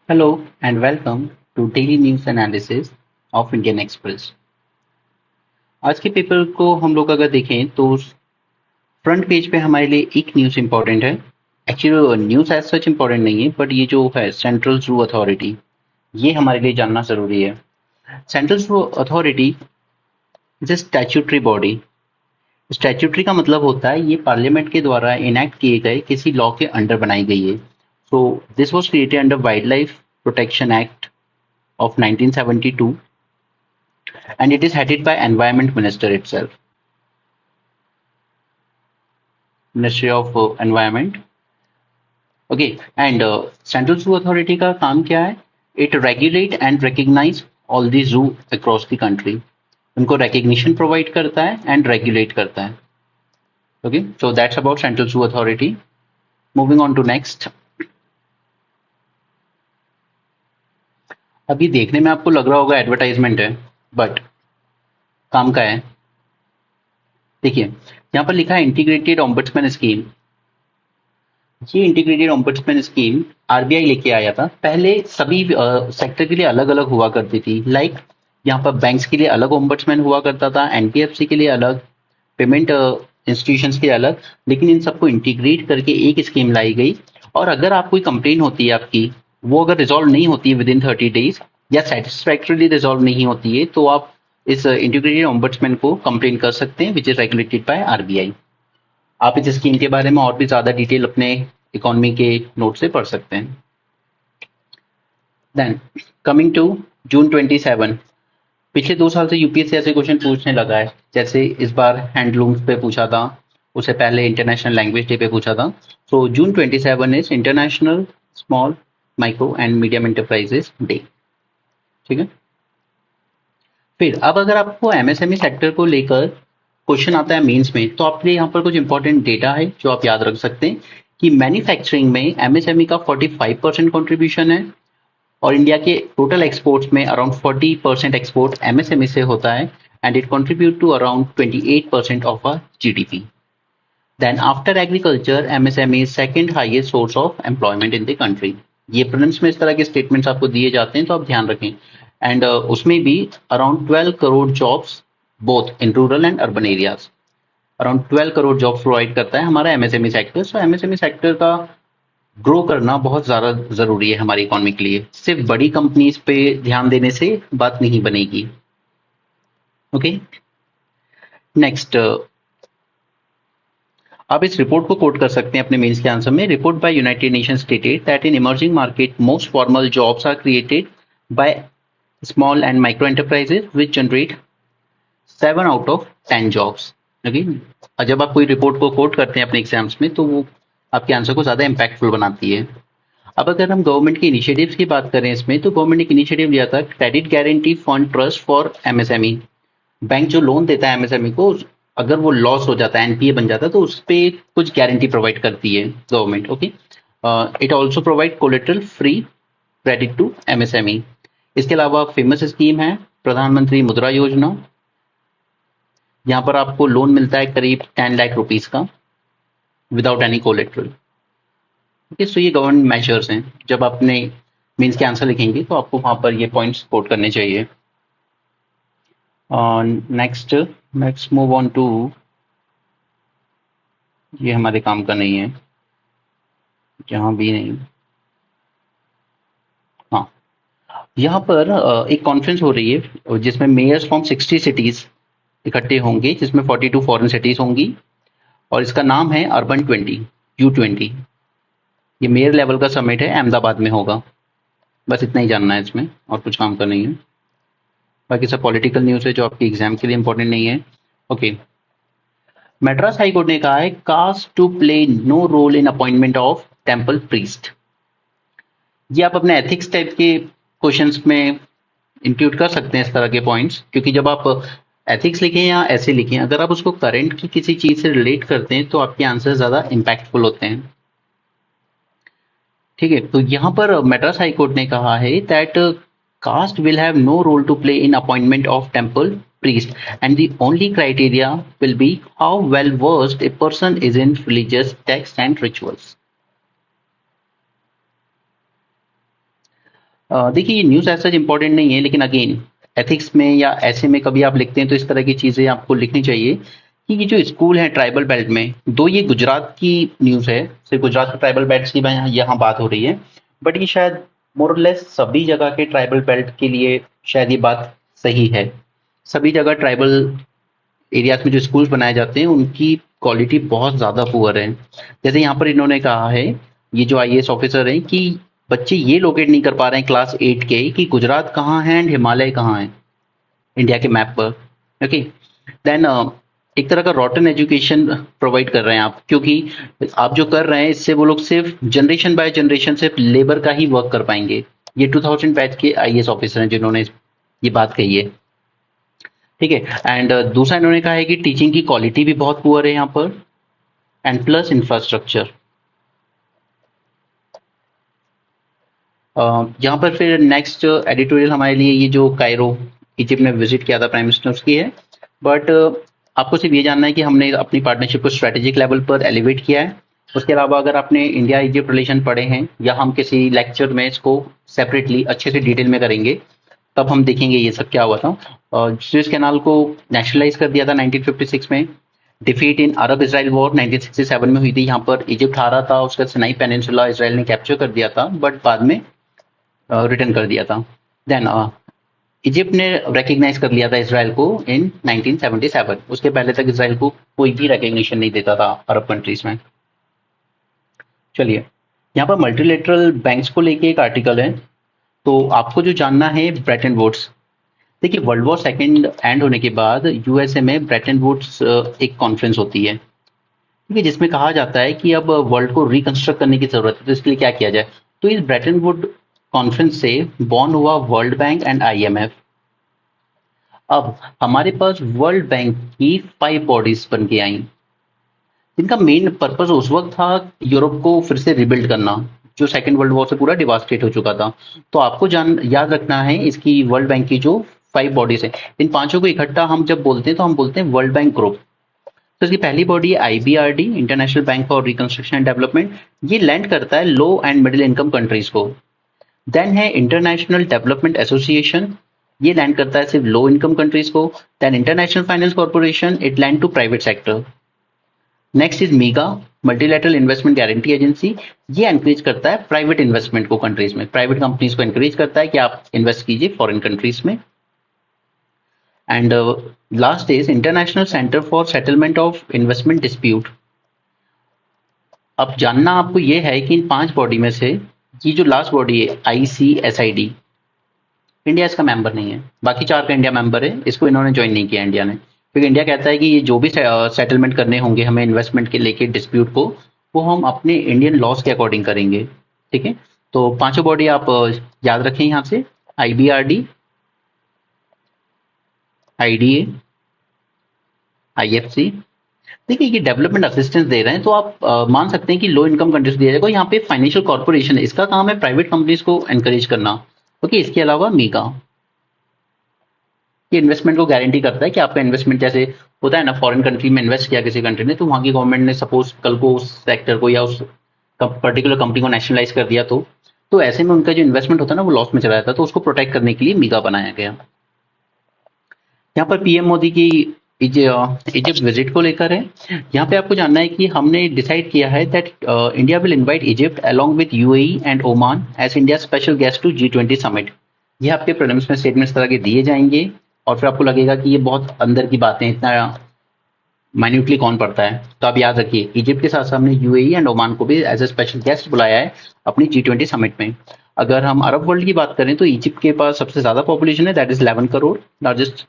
Hello and welcome to Daily News Analysis of Indian Express। आज के paper को हम लोग अगर देखें तो फ्रंट पेज पे हमारे लिए एक न्यूज़ इंपॉर्टेंट है। Actually news as such important नहीं है, बट ये जो है सेंट्रल जू अथॉरिटी, ये हमारे लिए जानना जरूरी है। Central zoo authority is a statutory body. Statutory का मतलब होता है ये पार्लियामेंट के द्वारा इनैक्ट किए गए किसी लॉ के अंडर बनाई गई है। So this was created under wild life protection act of 1972 and it is headed by Environment Minister itself, Ministry of Environment. Okay, and Central Zoo Authority का काम क्या है? It regulate and recognize all the zoo across the country. उनको recognition provide करता है and regulate करता है. Okay, so that's about Central Zoo Authority. Moving on to next. अभी देखने में आपको लग रहा होगा एडवर्टाइजमेंट है, बट काम का है। देखिए यहाँ पर लिखा है इंटीग्रेटेड ऑम्बड्समैन स्कीम। ये इंटीग्रेटेड ऑम्बड्समैन स्कीम आरबीआई लेके आया था। पहले सभी सेक्टर के लिए अलग अलग हुआ करती थी। लाइक यहाँ पर बैंक्स के लिए अलग ऑम्बड्समैन हुआ करता था, एनबीएफसी के लिए अलग, पेमेंट इंस्टीट्यूशंस के लिए अलग, लेकिन इन सबको इंटीग्रेट करके एक स्कीम लाई गई। और अगर आप कोई कंप्लेन होती है आपकी, वो अगर रिजॉल्व नहीं होती है विद इन 30 डेज या सेटिस्फैक्टरीली रिजॉल्व नहीं होती है, तो आप इस इंटीग्रेटेड ऑम्बड्समैन को कंप्लेन कर सकते हैं, which is regulated by RBI. आप इस स्कीम के बारे में और भी ज्यादा डिटेल अपने इकोनॉमी के नोट से पढ़ सकते हैं। देन कमिंग टू जून 27, पिछले 2 साल से यूपीएससी ऐसे क्वेश्चन पूछने लगा है। जैसे इस बार हैंडलूम्स पे पूछा था, उससे पहले इंटरनेशनल लैंग्वेज डे पे पूछा था। सो जून 27 is international small micro and medium enterprises day. ठीक है, फिर अब अगर आपको एमएसएमई सेक्टर को लेकर क्वेश्चन आता है मेंस में, तो आपके लिए यहाँ पर कुछ इंपॉर्टेंट डेटा है जो आप याद रख सकते हैं कि मैन्युफैक्चरिंग में एमएसएमई का 45% कंट्रीब्यूशन है और इंडिया के टोटल एक्सपोर्ट्स में अराउंड 40% एक्सपोर्ट एमएसएमई से होता है and it contribute to around 28% of our GDP. Then after agriculture MSME is second highest source of employment in the country. ये प्रिलिम्स में इस तरह के स्टेटमेंट्स आपको दिए जाते हैं, तो आप ध्यान रखें। एंड उसमें भी around 12 crore jobs both in rural and urban areas, around 12 crore jobs provide करता है हमारा एमएसएमई सेक्टर। सो एमएसएमई सेक्टर का ग्रो करना बहुत ज्यादा जरूरी है हमारी इकोनॉमी के लिए। सिर्फ बड़ी कंपनीज पे ध्यान देने से बात नहीं बनेगी। ओके, नेक्स्ट आप इस रिपोर्ट को कोट कर सकते हैं अपने मेंस के आंसर में। Report by United Nations stated that in emerging market most formal jobs are created by small and micro enterprises which generate 7 out of 10 jobs. Okay, जब आप कोई रिपोर्ट को कोट करते हैं अपने एग्जाम्स में, तो वो आपके आंसर को ज्यादा इंपैक्टफुल बनाती है। अब अगर हम गवर्नमेंट के इनिशिएटिव्स की बात करें इसमें, तो गवर्नमेंट ने एक इनिशिएटिव लिया था, credit guarantee fund trust for MSME. Bank जो लोन देता है एमएसएमई को, अगर वो लॉस हो जाता है, एनपीए बन जाता है, तो उस पर कुछ गारंटी प्रोवाइड करती है government. Okay, it also provide collateral free credit to MSME. इसके अलावा फेमस स्कीम है प्रधानमंत्री मुद्रा योजना। यहाँ पर आपको लोन मिलता है करीब 10 लाख रुपीज का विदाउट एनी कोलेटरल। ओके, सो ये गवर्नमेंट मेजर्स हैं। जब आपने मीन्स के आंसर लिखेंगे तो आपको वहां पर ये पॉइंट्स कोट करने चाहिए। Next let's move on to, ये हमारे काम का नहीं है, जहां भी नहीं। हाँ, यहाँ पर एक कॉन्फ्रेंस हो रही है जिसमें मेयर्स फ्रॉम 60 सिटीज इकट्ठे होंगे, जिसमें 42 फॉरेन सिटीज होंगी और इसका नाम है अर्बन 20 U20। ये मेयर लेवल का समिट है, अहमदाबाद में होगा। बस इतना ही जानना है इसमें, और कुछ काम का नहीं है। बाकी सब पॉलिटिकल न्यूज़ है जो आपके एग्जाम के लिए इंपॉर्टेंट नहीं है। ओके, मद्रास हाई कोर्ट ने कहा है caste to play no role in appointment of temple priest. ये आप अपने एथिक्स टाइप के क्वेश्चंस में इंक्लूड कर सकते हैं इस तरह के पॉइंट्स, क्योंकि जब आप एथिक्स लिखें या ऐसे लिखें, अगर आप उसको करंट की किसी चीज से रिलेट करते हैं तो आपके आंसर ज्यादा इंपैक्टफुल होते हैं। ठीक है, तो यहाँ पर मद्रास हाई कोर्ट ने कहा है that caste will have no role to play in appointment of temple priest and the only criteria will be how well versed a person is in religious texts and rituals. देखिए ये news ऐसा important नहीं है, लेकिन again ethics में या ऐसे में कभी आप लिखते हैं तो इस तरह की चीज़ें आपको लिखनी चाहिए कि ये जो स्कूल है ट्राइबल बेल्ट में, दो ये गुजरात की न्यूज़ है, सिर्फ गुजरात के ट्राइबल बेल्ट की यहाँ बात हो रही है, बट ये शायद मोर और लेस सभी जगह के ट्राइबल बेल्ट के लिए शायद ये बात सही है। सभी जगह ट्राइबल एरियाज में जो स्कूल्स बनाए जाते हैं उनकी क्वालिटी बहुत ज़्यादा पुअर है। जैसे यहाँ पर इन्होंने कहा है, ये जो आईएएस ऑफिसर हैं, कि बच्चे ये लोकेट नहीं कर पा रहे हैं क्लास 8 के कि गुजरात कहाँ है एंड हिमालय कहाँ है इंडिया के मैप पर। ओके, देन एक तरह का रॉटन एजुकेशन प्रोवाइड कर रहे हैं आप, क्योंकि आप जो कर रहे हैं इससे वो लोग सिर्फ जनरेशन बाय जनरेशन सिर्फ लेबर का ही वर्क कर पाएंगे। ये 2000 बैच के आईएएस ऑफिसर हैं जिन्होंने ये बात कही है। ठीक है, एंड दूसरा इन्होंने कहा है कि टीचिंग की क्वालिटी भी बहुत पुअर है यहाँ पर, एंड प्लस इंफ्रास्ट्रक्चर। यहाँ पर फिर नेक्स्ट एडिटोरियल हमारे लिए ये जो कायरो इजिप्ट में विजिट किया था प्राइम मिनिस्टर उसकी है, बट आपको सिर्फ ये जानना है कि हमने अपनी पार्टनरशिप को स्ट्रेटेजिक लेवल पर एलिवेट किया है। उसके अलावा अगर आपने इंडिया इजिप्ट रिलेशन पढ़े हैं या हम किसी लेक्चर में इसको सेपरेटली अच्छे से डिटेल में करेंगे तब हम देखेंगे ये सब क्या हुआ था। सुएज कैनाल को नेशनलाइज कर दिया था 1956 में। Defeat in Arab Israel war 1967 में हुई थी। यहाँ पर इजिप्ट हारा था, उसका सिनाई पेनिनसुला इसराइल ने कैप्चर कर दिया था, बट बाद में रिटर्न कर दिया था। देन इजिप्ट ने रिकग्नाइज कर लिया था इसराइल को इन 1977। उसके पहले तक इसराइल को कोई भी रिकग्निशन नहीं देता था अरब कंट्रीज में। चलिए, यहाँ पर मल्टीलेटरल बैंक्स को लेके एक आर्टिकल है, तो आपको जो जानना है ब्रेटन वुड्स। देखिए, वर्ल्ड वॉर सेकेंड एंड होने के बाद यूएसए में ब्रेटन वुड्स एक कॉन्फ्रेंस होती है, ठीक है, जिसमें कहा जाता है कि अब वर्ल्ड को रिकंस्ट्रक्ट करने की जरूरत है, तो इसके लिए क्या किया जाए। तो इस ब्रेटन वुड कॉन्फ्रेंस से बॉर्न हुआ वर्ल्ड बैंक एंड आईएमएफ। अब हमारे पास वर्ल्ड बैंक की 5 बॉडीज बन के आई, जिनका मेन पर्पस उस वक्त था यूरोप को फिर से रिबिल्ड करना, जो सेकेंड वर्ल्ड वॉर से पूरा डिवास्टेट हो चुका था। तो आपको याद रखना है इसकी वर्ल्ड बैंक की जो 5 बॉडीज है, इन पांचों को इकट्ठा हम जब बोलते हैं तो हम बोलते हैं वर्ल्ड बैंक ग्रुप। तो इसकी पहली बॉडी है IBRD, international bank for reconstruction and development. ये लैंड करता है low and middle income countries को। देन है इंटरनेशनल डेवलपमेंट एसोसिएशन, ये लैंड करता है सिर्फ लो इनकम कंट्रीज को। Then international finance corporation, it lend to private sector. Next is MIGA, multilateral investment guarantee agency, ये एनकरेज करता है प्राइवेट इन्वेस्टमेंट को कंट्रीज में, प्राइवेट कंपनीज को एनकरेज करता है कि आप इन्वेस्ट कीजिए फॉरेन कंट्रीज में। And last is international centre for settlement of investment dispute. अब जानना आपको ये है कि इन 5 बॉडी में से ये जो लास्ट बॉडी है आईसीएसआईडी, इंडिया इसका मेंबर नहीं है, बाकी 4 का इंडिया मेंबर है, इसको इन्होंने ज्वाइन नहीं किया इंडिया ने, क्योंकि इंडिया कहता है कि ये जो भी सेटलमेंट करने होंगे हमें इन्वेस्टमेंट के लेके डिस्प्यूट को, वो हम अपने इंडियन लॉज के अकॉर्डिंग करेंगे। ठीक है, तो पांचों बॉडी आप याद रखें यहाँ से, आईबीआरडी, आईडीए, आईएफसी। देखिए, ये डेवलपमेंट असिस्टेंस दे रहे हैं, तो आप मान सकते हैं कि लो इनकम कंट्रीज दिया जाएगा। यहाँ पे फाइनेंशियल कॉर्पोरेशन है, इसका काम है प्राइवेट कंपनीज को एनकरेज करना। ओके, इसके अलावा मीगा, ये इन्वेस्टमेंट को गारंटी करता है कि आपका इन्वेस्टमेंट जैसे होता है ना, फॉरेन कंट्री में इन्वेस्ट किया किसी कंट्री ने, तो वहां की गवर्नमेंट ने सपोज कल को उस सेक्टर को या उस पर्टिकुलर कंपनी को नेशनलाइज कर दिया, तो ऐसे में उनका जो इन्वेस्टमेंट होता है ना वो लॉस में चला जाता है, तो उसको प्रोटेक्ट करने के लिए मीगा बनाया गया। यहाँ पर पीएम मोदी की इजिप्ट विजिट को लेकर है। यहाँ पे आपको जानना है कि हमने डिसाइड किया है that India will invite Egypt along with UAE and Oman as India special guest to G20 summit. ये आपके प्रीलिम्स में स्टेटमेंट्स तरह के दिए जाएंगे और फिर आपको लगेगा कि ये बहुत अंदर की बातें, इतना माइन्यूटली कौन पढ़ता है, तो आप याद रखिए इजिप्ट के साथ साथ हमने यूएई एंड ओमान को भी एज ए स्पेशल गेस्ट बुलाया है अपनी G20 समिट में। अगर हम अरब वर्ल्ड की बात करें तो इजिप्ट के पास सबसे ज्यादा पॉपुलेशन है, that is 11 crore, largest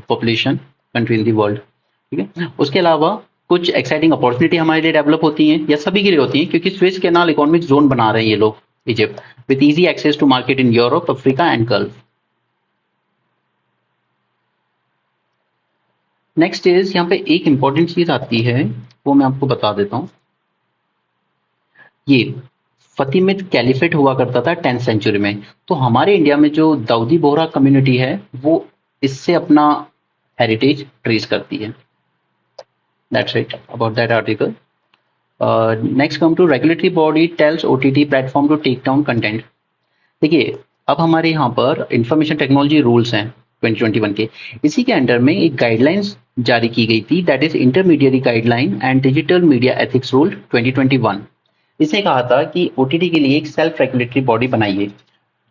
population country in the world. ठीक है, उसके अलावा कुछ एक्साइटिंग अपॉर्चुनिटी हमारे लिए डेवलप होती हैं या सभी के लिए होती हैं, क्योंकि स्विस कैनाल इकोनॉमिक जोन बना रहे हैं ये लोग Egypt, with easy access to market in Europe, Africa and Gulf. Next is, यहाँ पे एक इंपॉर्टेंट चीज आती है, वो मैं आपको बता देता हूँ। ये फतिमिद कैलिफेट हुआ करता था 10th सेंचुरी में, तो हमारे इंडिया में जो दाऊदी बोहरा कम्युनिटी है वो इससे अपना हेरिटेज ट्रेस करती है। That's it about that article. Next come to regulatory body tells OTT platform to take down content. देखिए, अब हमारे यहाँ पर इंफॉर्मेशन टेक्नोलॉजी रूल्स हैं 2021 के, इसी के अंडर में एक गाइडलाइंस जारी की गई थी, that is intermediate guideline and digital media ethics rule 2021। इसने कहा था कि ओटीटी के लिए एक सेल्फ रेगुलेटरी बॉडी बनाइए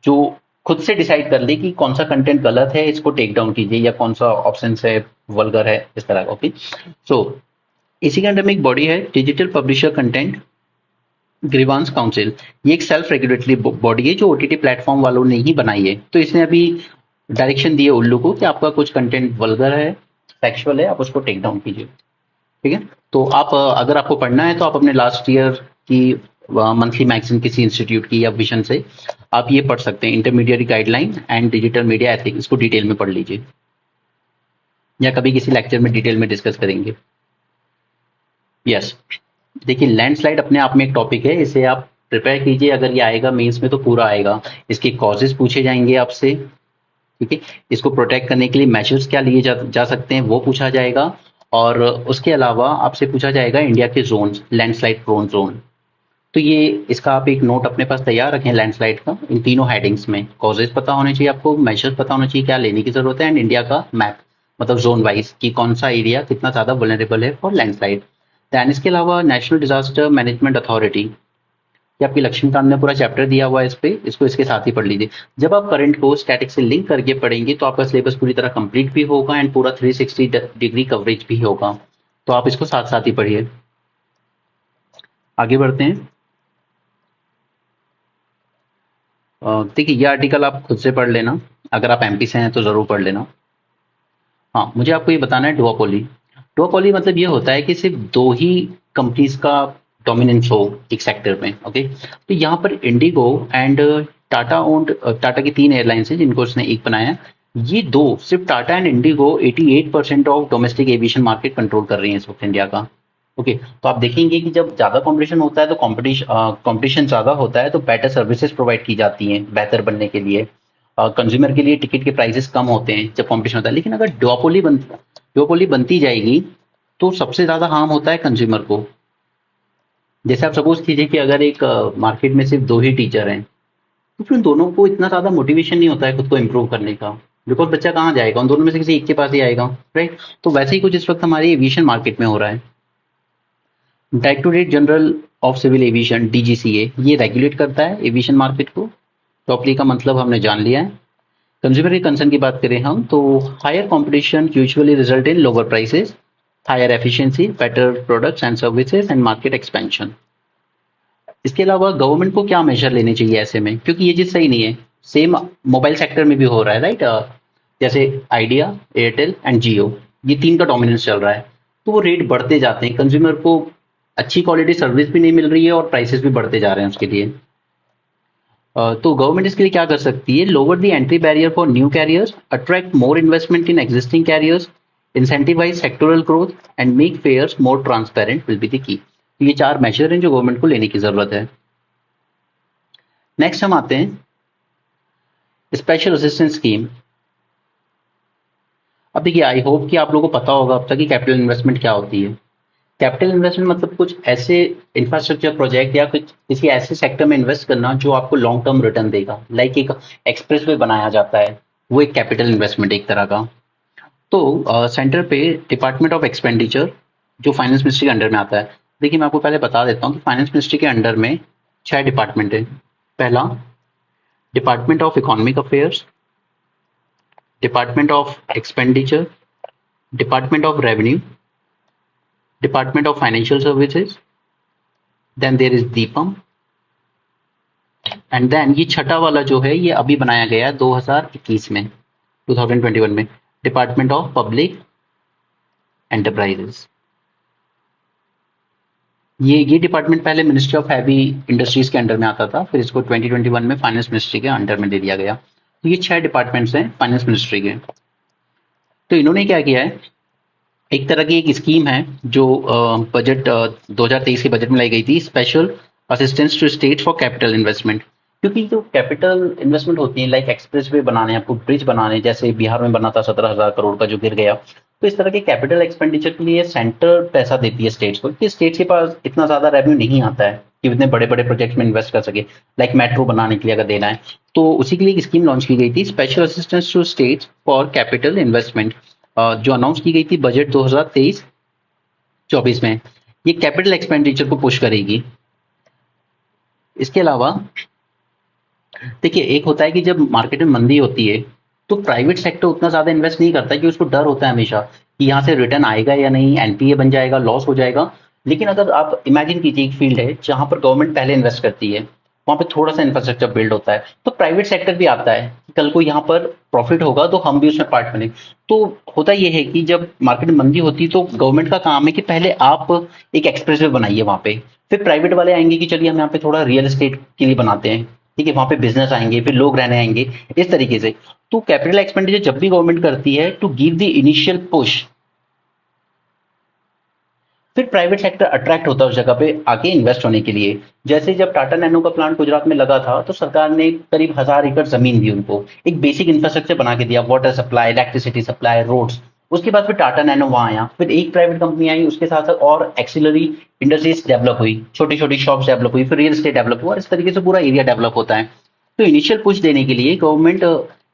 जो खुद से डिसाइड कर ले कि कौन सा कंटेंट गलत है, इसको टेक डाउन कीजिए, या कौन सा ऑप्शन है वल्गर है, इस तरह का। ओके, सो इसी के अंडर में एक बॉडी है digital publisher content grievance council. ये एक सेल्फ रेगुलेटरी बॉडी है जो ओटीटी प्लेटफॉर्म वालों ने ही बनाई है। तो इसने अभी डायरेक्शन दिए उल्लू को कि आपका कुछ कंटेंट वल्गर है, सेक्सुअल है, आप उसको टेक डाउन कीजिए। ठीक है, तो आप अगर आपको पढ़ना है तो आप अपने लास्ट ईयर की मंथली मैगजीन किसी इंस्टीट्यूट की या विजन से आप ये पढ़ सकते हैं, intermediate guideline and digital media ethics, इसको डिटेल में पढ़ लीजिए, या कभी किसी लेक्चर में डिटेल में डिस्कस करेंगे। यस, देखिए लैंडस्लाइड अपने आप में एक टॉपिक है, इसे आप प्रिपेयर कीजिए, अगर ये आएगा मेंस में तो पूरा आएगा। इसके कॉजेज पूछे जाएंगे आपसे, ठीक है, इसको प्रोटेक्ट करने के लिए मेजर्स क्या लिए जा सकते हैं वो पूछा जाएगा, और उसके अलावा आपसे पूछा जाएगा इंडिया के जोन्स, लैंडस्लाइड प्रोन जोन। तो ये इसका आप एक नोट अपने पास तैयार रखें लैंडस्लाइड का, इन तीनों हेडिंग्स में कॉजेज पता होने चाहिए आपको, मेजर्स पता होना चाहिए क्या लेने की जरूरत है, एंड इंडिया का मैप, मतलब जोन वाइज कि कौन सा एरिया कितना ज्यादा वल्नरेबल है फॉर लैंडस्लाइड। दैन इसके अलावा नेशनल डिजास्टर मैनेजमेंट अथॉरिटी, ये आपकी लक्ष्मीकांत ने पूरा चैप्टर दिया हुआ है इस पे, इसको इसके साथ ही पढ़ लीजिए। जब आप करंट को स्टैटिक से लिंक करके पढ़ेंगे तो आपका सिलेबस पूरी तरह कंप्लीट भी होगा एंड पूरा 360 डिग्री कवरेज भी होगा। तो आप इसको साथ साथ ही पढ़िए। आगे बढ़ते हैं। देखिए ये आर्टिकल आप खुद से पढ़ लेना, अगर आप एमपी से हैं तो जरूर पढ़ लेना। हाँ, मुझे आपको ये बताना है डुओपोली। डुओपोली मतलब ये होता है कि सिर्फ दो ही कंपनीज का डोमिनेंस हो एक सेक्टर में। ओके, तो यहाँ पर Indigo and Tata owned, Tata की 3 एयरलाइंस हैं जिनको उसने एक बनाया। ये दो, सिर्फ Tata and Indigo 88% of domestic aviation market control कर रही है इस वक्त इंडिया का। ओके, तो आप देखेंगे कि जब ज्यादा कंपटीशन होता है तो कंपटीशन ज्यादा होता है तो बेटर सर्विसेज प्रोवाइड की जाती हैं बेहतर बनने के लिए। कंज्यूमर के लिए टिकट के प्राइसेस कम होते हैं जब कंपटीशन होता है, लेकिन अगर डुओपोली बनती जाएगी तो सबसे ज्यादा हार्म होता है कंज्यूमर को। जैसे आप सपोज कीजिए कि अगर एक मार्केट में सिर्फ 2 ही टीचर हैं तो फिर उन दोनों को इतना ज्यादा मोटिवेशन नहीं होता है खुद को इम्प्रूव करने का, बिकॉज बच्चा कहाँ जाएगा, उन दोनों में से किसी एक के पास ही आएगा, राइट। तो वैसे ही कुछ इस वक्त हमारे एविएशन मार्केट में हो रहा है। Directorate general of civil aviation DGCA ये रेगुलेट करता है एविएशन मार्केट को। टॉपली का मतलब हमने जान लिया है। कंज्यूमर के कंसर्न की बात करें हम तो higher competition usually result in lower prices, higher efficiency, better products and services and market expansion. इसके अलावा गवर्नमेंट को क्या मेजर लेने चाहिए ऐसे में, क्योंकि ये चीज सही नहीं है। सेम मोबाइल सेक्टर में भी हो रहा है, राइट। जैसे आइडिया, एयरटेल एंड जियो, ये 3 का डोमिनेंस चल रहा है, तो वो रेट बढ़ते जाते हैं, कंज्यूमर को अच्छी क्वालिटी सर्विस भी नहीं मिल रही है और प्राइसेस भी बढ़ते जा रहे हैं उसके लिए। तो गवर्नमेंट इसके लिए क्या कर सकती है, lower the entry barrier for new carriers, attract more investment in existing carriers, incentivise sectoral growth and make fares more transparent will be the key. ये 4 मेजर हैं जो गवर्नमेंट को लेने की जरूरत है। नेक्स्ट हम आते हैं स्पेशल असिस्टेंस स्कीम। अब देखिए आई होप कि आप लोगों को पता होगा अब तक कि कैपिटल इन्वेस्टमेंट क्या होती है। कैपिटल इन्वेस्टमेंट मतलब कुछ ऐसे इंफ्रास्ट्रक्चर प्रोजेक्ट या कुछ किसी ऐसे सेक्टर में इन्वेस्ट करना जो आपको लॉन्ग टर्म रिटर्न देगा। लाइक एक एक्सप्रेस वे बनाया जाता है, वो एक कैपिटल इन्वेस्टमेंट एक तरह का। तो सेंटर पे डिपार्टमेंट ऑफ एक्सपेंडिचर जो फाइनेंस मिनिस्ट्री के अंडर में आता है। देखिए मैं आपको पहले बता देता हूँ कि फाइनेंस मिनिस्ट्री के अंडर में 6 डिपार्टमेंट है। पहला department of economic affairs, department of expenditure, department of revenue, department of financial services, then there is DIPAM, and then ये छठा वाला जो है ये अभी बनाया गया है 2021 में, 2021 में, डिपार्टमेंट ऑफ पब्लिक एंटरप्राइजेस। ये डिपार्टमेंट पहले मिनिस्ट्री ऑफ हैवी इंडस्ट्रीज के अंडर में आता था, फिर इसको 2021 में फाइनेंस मिनिस्ट्री के अंडर में दे दिया गया। तो ये 6 डिपार्टमेंट्स हैं फाइनेंस मिनिस्ट्री के। तो इन्होंने क्या किया है, एक तरह की एक स्कीम है जो बजट 2023 के बजट में लाई गई थी, special assistance to state for capital investment. क्योंकि जो कैपिटल इन्वेस्टमेंट होती है लाइक एक्सप्रेस वे बनाने, आपको ब्रिज बनाने, जैसे बिहार में बना था 17,000 करोड़ का जो गिर गया, तो इस तरह के कैपिटल एक्सपेंडिचर के लिए सेंटर पैसा देती है स्टेट्स को, क्योंकि स्टेट्स के पास इतना ज्यादा रेवेन्यू नहीं आता है। कि इतने बड़े बड़े प्रोजेक्ट में इन्वेस्ट कर सके, लाइक मेट्रो बनाने के लिए अगर देना है, तो उसी के लिए एक स्कीम लॉन्च की गई थी, special assistance to states for capital investment, जो अनाउंस की गई थी बजट 2023-24 में। ये कैपिटल एक्सपेंडिचर को पुश करेगी। इसके अलावा देखिए, एक होता है कि जब मार्केट में मंदी होती है तो प्राइवेट सेक्टर उतना ज्यादा इन्वेस्ट नहीं करता है, कि उसको डर होता है हमेशा कि यहाँ से रिटर्न आएगा या नहीं, एनपीए बन जाएगा, लॉस हो जाएगा। लेकिन अगर आप इमेजिन कीजिए एक फील्ड है जहां पर गवर्नमेंट पहले इन्वेस्ट करती है, वहां पे थोड़ा सा इंफ्रास्ट्रक्चर बिल्ड होता है, तो प्राइवेट सेक्टर भी आता है कि कल को यहाँ पर प्रॉफिट होगा तो हम भी उसमें पार्ट बने। तो होता यह है कि जब मार्केट में मंदी होती है तो गवर्नमेंट का काम है कि पहले आप एक एक्सप्रेसवे बनाइए वहां पे, फिर प्राइवेट वाले आएंगे कि चलिए हम यहाँ पे थोड़ा रियल एस्टेट के लिए बनाते हैं, ठीक है, वहां पे बिजनेस आएंगे, फिर लोग रहने आएंगे, इस तरीके से। तो कैपिटल एक्सपेंडिचर जब भी गवर्नमेंट करती है to give the initial push, फिर प्राइवेट सेक्टर अट्रैक्ट होता है उस जगह पे आके इन्वेस्ट होने के लिए। जैसे जब टाटा नैनो का प्लांट गुजरात में लगा था तो सरकार ने करीब 1000 एकड़ जमीन दी उनको, एक बेसिक इंफ्रास्ट्रक्चर बना के दिया, water supply, electricity supply, roads. उसके बाद फिर टाटा नैनो वहां आया, फिर एक प्राइवेट कंपनी आई, उसके साथ साथ और एक्सिलरी इंडस्ट्रीज डेवलप हुई, छोटी छोटी शॉप्स डेवलप हुई, फिर रियल एस्टेट डेवलप हुआ, और इस तरीके से पूरा एरिया डेवलप होता है। तो इनिशियल पुश देने के लिए गवर्नमेंट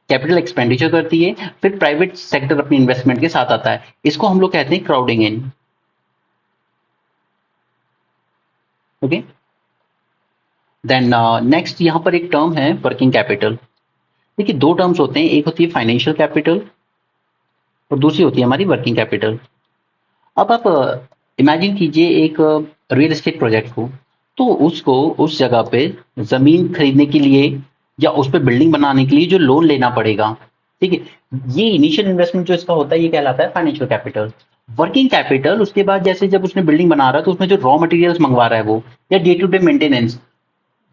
कैपिटल एक्सपेंडिचर करती है, फिर प्राइवेट सेक्टर अपनी इन्वेस्टमेंट के साथ आता है। इसको हम लोग कहते हैं क्राउडिंग इन। ओके, देन नेक्स्ट यहाँ पर एक टर्म है वर्किंग कैपिटल। देखिए, दो टर्म्स होते हैं, एक होती है फाइनेंशियल कैपिटल और दूसरी होती है हमारी वर्किंग कैपिटल। अब आप इमेजिन कीजिए एक रियल एस्टेट प्रोजेक्ट को, तो उसको उस जगह पे जमीन खरीदने के लिए या उस पर बिल्डिंग बनाने के लिए जो लोन लेना पड़ेगा, ठीक है, ये इनिशियल इन्वेस्टमेंट जो इसका होता है ये कहलाता है फाइनेंशियल कैपिटल। वर्किंग कैपिटल उसके बाद जैसे जब उसने बिल्डिंग बना रहा है तो उसमें जो रॉ मटेरियल्स मंगवा रहा है वो, या डे टू डे मेंटेनेंस,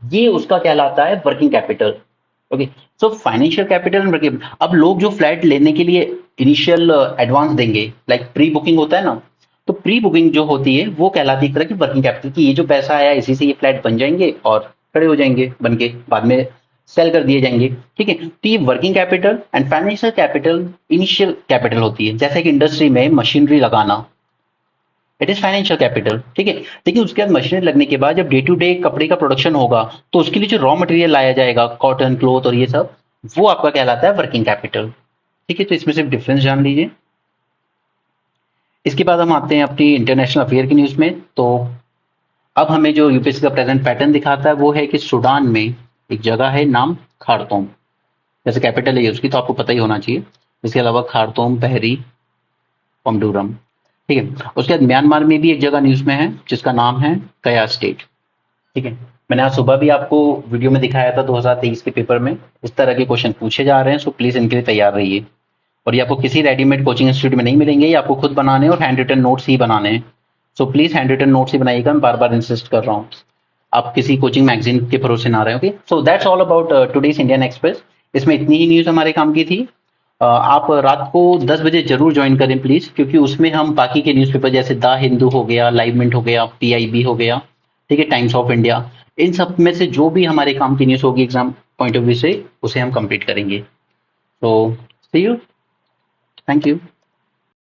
ये उसका कहलाता है working capital. Okay, so financial capital and working. अब लोग जो फ्लैट लेने के लिए इनिशियल एडवांस देंगे, लाइक प्री बुकिंग होता है ना, तो प्री बुकिंग जो होती है वो कहलाती है एक तरह की वर्किंग कैपिटल, कि ये जो पैसा आया इसी से ये फ्लैट बन जाएंगे और खड़े हो जाएंगे बन के, बाद में सेल कर दिए जाएंगे, ठीक है। तो ये working capital and financial capital initial capital होती है। जैसे कि इंडस्ट्री में मशीनरी लगाना, इट इज फाइनेंशियल कैपिटल, ठीक है। लेकिन उसके बाद मशीनरी लगने के बाद जब डे टू डे कपड़े का प्रोडक्शन होगा तो उसके लिए जो रॉ मटेरियल लाया जाएगा, कॉटन, क्लोथ और ये सब, वो आपका कहलाता है वर्किंग कैपिटल, ठीक है। तो इसमें सिर्फ डिफरेंस जान लीजिए। इसके बाद हम आते हैं अपनी इंटरनेशनल अफेयर की न्यूज में। तो अब हमें जो यूपीएससी का प्रेजेंट पैटर्न दिखाता है वो है कि सूडान में एक जगह है नाम खार्तूम, जैसे कैपिटल है उसकी तो आपको पता ही होना चाहिए। इसके अलावा खार्तूम, बहरी, पमडूरम, ठीक है। उसके बाद म्यांमार में भी एक जगह न्यूज में है जिसका नाम है कया स्टेट, ठीक है। मैंने आज सुबह भी आपको वीडियो में दिखाया था 2023 के पेपर में इस तरह के क्वेश्चन पूछे जा रहे हैं, सो प्लीज इनके लिए तैयार रहिए। और ये आपको किसी रेडीमेड कोचिंग इंस्टीट्यूट में नहीं मिलेंगे, ये आपको खुद बनाने और हैंड रिटन नोट्स ही बनाने हैं। So please hand written notes ही बनाइएगा, मैं बार बार इंसिस्ट कर रहा हूँ। आप किसी कोचिंग मैगजीन के भरोसे ना रहे, okay. So that's all about today's Indian express. इसमें इतनी ही न्यूज हमारे काम की थी। आप रात को 10 बजे जरूर ज्वाइन करें प्लीज, क्योंकि उसमें हम बाकी के न्यूज़पेपर जैसे द हिंदू हो गया, लाइव मिंट हो गया, पीआईबी हो गया, ठीक है, टाइम्स ऑफ इंडिया, इन सब में से जो भी हमारे काम की न्यूज़ होगी एग्जाम पॉइंट ऑफ व्यू से, उसे हम कंप्लीट करेंगे। तो सी यू, थैंक यू।